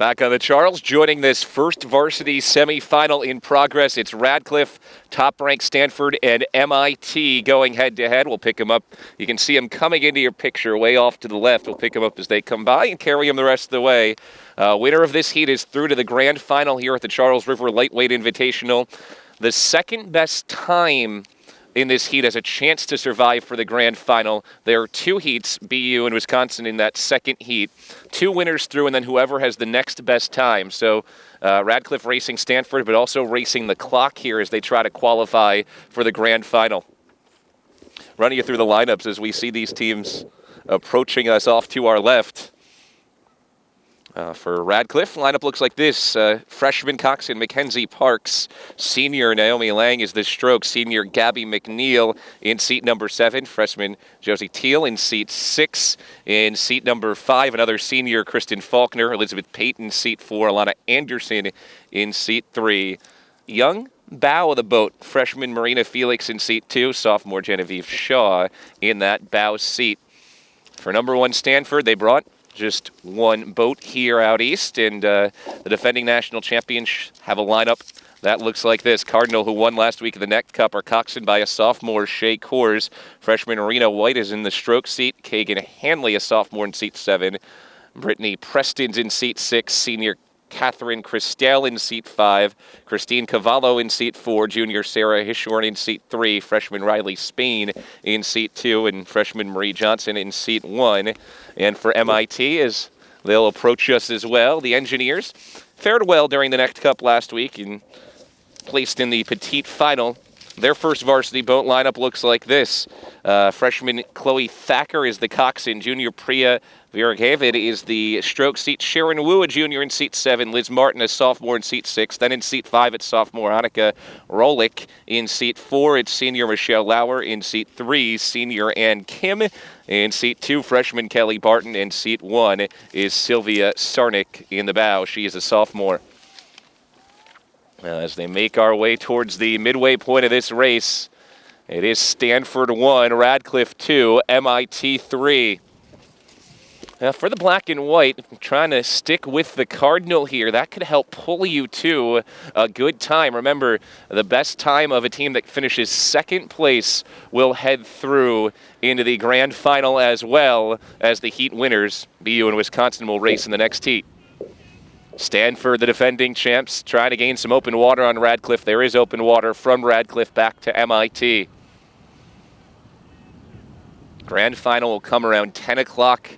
Back on the Charles, joining this first varsity semifinal in progress. It's Radcliffe, top-ranked Stanford, and MIT going head-to-head. We'll pick them up. You can see them coming into your picture way off to the left. We'll pick them up as they come by and carry them the rest of the way. Winner of this heat is through to the grand final here at the Charles River Lightweight Invitational. The second best time in this heat has a chance to survive for the grand final. There are two heats, BU and Wisconsin, in that second heat. Two winners through, and then whoever has the next best time. So Radcliffe racing Stanford, but also racing the clock here as they try to qualify for the grand final. Running you through the lineups as we see these teams approaching us off to our left. For Radcliffe, lineup looks like this. Freshman coxswain Mackenzie Parks. Senior Naomi Lang is the stroke. Senior Gabby McNeil in seat number 7. Freshman Josie Teal in seat 6. In seat number 5, another senior Kristen Faulkner. Elizabeth Payton, seat 4. Alana Anderson in seat 3. Young bow of the boat. Freshman Marina Felix in seat 2. Sophomore Genevieve Shaw in that bow seat. For number 1 Stanford, they brought just one boat here out east, and the defending national champions have a lineup that looks like this. Cardinal, who won last week in the Neck Cup, are coxswained by a sophomore, Shay Coors. Freshman Arena White is in the stroke seat. Kagan Hanley, a sophomore, in seat 7. Brittany Preston's in seat 6. Senior Catherine Christel in seat 5. Christine Cavallo in seat 4. Junior Sarah Hishorn in seat 3. Freshman Riley Spain in seat 2. And freshman Marie Johnson in seat 1. And for MIT, as they'll approach us as well, the Engineers fared well during the Neck Cup last week and placed in the petite final. Their first varsity boat lineup looks like this. Freshman Chloe Thacker is the coxswain. Junior Priya Viragavid is the stroke seat. Sharon Wu, a junior, in seat 7. Liz Martin, a sophomore, in seat 6. Then in seat 5, it's sophomore Annika Rolick. In seat 4, it's senior Michelle Lauer. In seat 3, senior Ann Kim. In seat 2, freshman Kelly Barton. In seat 1 is Sylvia Sarnik in the bow. She is a sophomore. As they make our way towards the midway point of this race, it is Stanford 1, Radcliffe 2, MIT 3. Now for the black and white, trying to stick with the Cardinal here. That could help pull you to a good time. Remember, the best time of a team that finishes second place will head through into the grand final, as well as the heat winners. BU and Wisconsin will race in the next heat. Stanford, the defending champs, trying to gain some open water on Radcliffe. There is open water from Radcliffe back to MIT. Grand final will come around 10 o'clock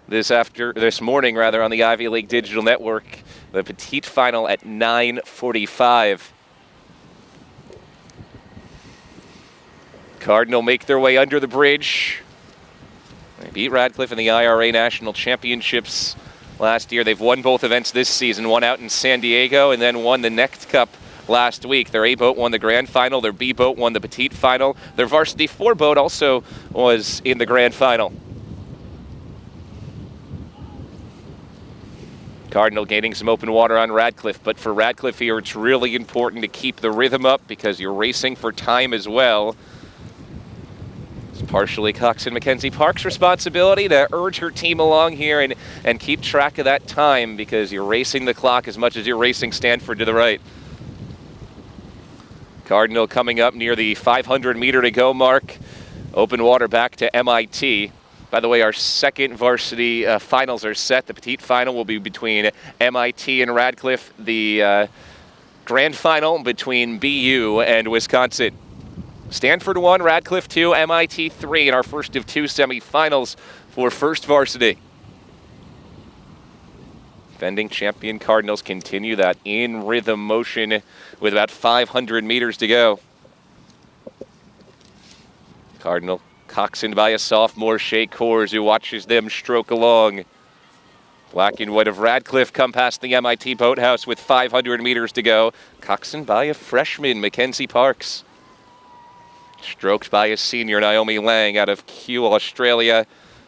this morning on the Ivy League Digital Network. The petite final at 9:45. Cardinal make their way under the bridge. They beat Radcliffe in the IRA National Championships last year. They've won both events this season, one out in San Diego and then won the Neck Cup last week. Their A boat won the grand final. Their B boat won the petite final. Their varsity 4 boat also was in the grand final. Cardinal gaining some open water on Radcliffe, but for Radcliffe here, it's really important to keep the rhythm up because you're racing for time as well. It's partially coxswain Mackenzie Parks' responsibility to urge her team along here and keep track of that time because you're racing the clock as much as you're racing Stanford to the right. Cardinal coming up near the 500 meter to go mark. Open water back to MIT. By the way, our second varsity finals are set. The petite final will be between MIT and Radcliffe. The grand final between BU and Wisconsin. Stanford 1, Radcliffe 2, MIT 3 in our first of 2 semifinals for first varsity. Defending champion Cardinals continue that in-rhythm motion with about 500 meters to go. Cardinal coxswained by a sophomore, Shay Coors, who watches them stroke along. Black and white of Radcliffe come past the MIT boathouse with 500 meters to go. Coxswained by a freshman, Mackenzie Parks. Stroked by a senior, Naomi Lang, out of Kew, Australia.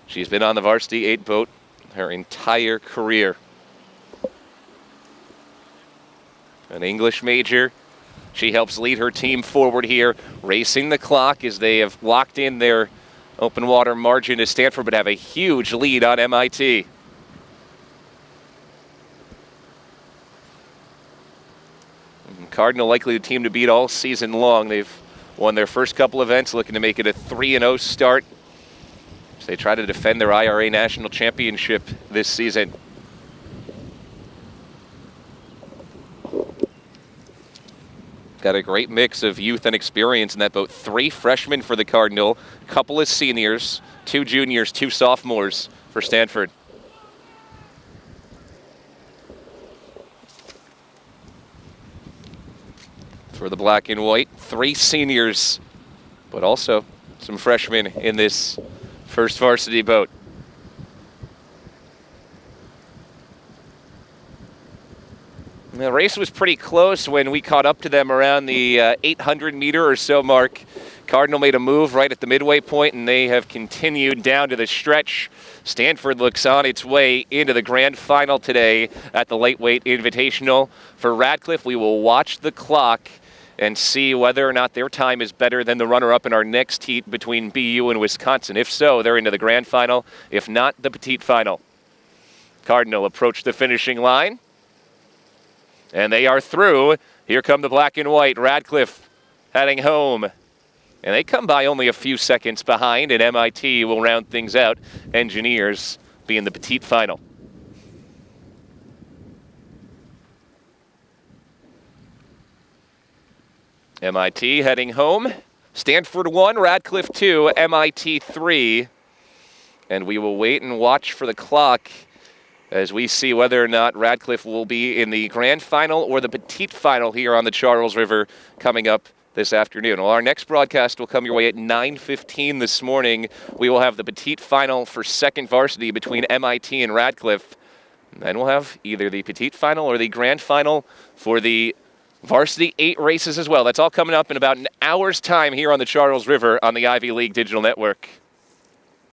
She's been on the varsity 8 boat her entire career. An English major. She helps lead her team forward here, racing the clock as they have locked in their open water margin to Stanford, but have a huge lead on MIT. Cardinal likely the team to beat all season long. They've won their first couple events, looking to make it a 3-0 start as they try to defend their IRA National Championship this season. Got a great mix of youth and experience in that boat. 3 freshmen for the Cardinal, a couple of seniors, 2 juniors, 2 sophomores for Stanford. For the black and white, 3 seniors, but also some freshmen in this first varsity boat. The race was pretty close when we caught up to them around the 800-meter or so mark. Cardinal made a move right at the midway point, and they have continued down to the stretch. Stanford looks on its way into the grand final today at the Lightweight Invitational. For Radcliffe, we will watch the clock and see whether or not their time is better than the runner-up in our next heat between BU and Wisconsin. If so, they're into the grand final. If not, the petite final. Cardinal approach the finishing line. And they are through. Here come the black and white. Radcliffe heading home. And they come by only a few seconds behind, and MIT will round things out. Engineers be in the petite final. MIT heading home. Stanford 1, Radcliffe 2, MIT 3. And we will wait and watch for the clock as we see whether or not Radcliffe will be in the grand final or the petite final here on the Charles River coming up this afternoon. Well, our next broadcast will come your way at 9:15 this morning. We will have the petite final for second varsity between MIT and Radcliffe. And then we'll have either the petite final or the grand final for the varsity 8 races as well. That's all coming up in about an hour's time here on the Charles River on the Ivy League Digital Network.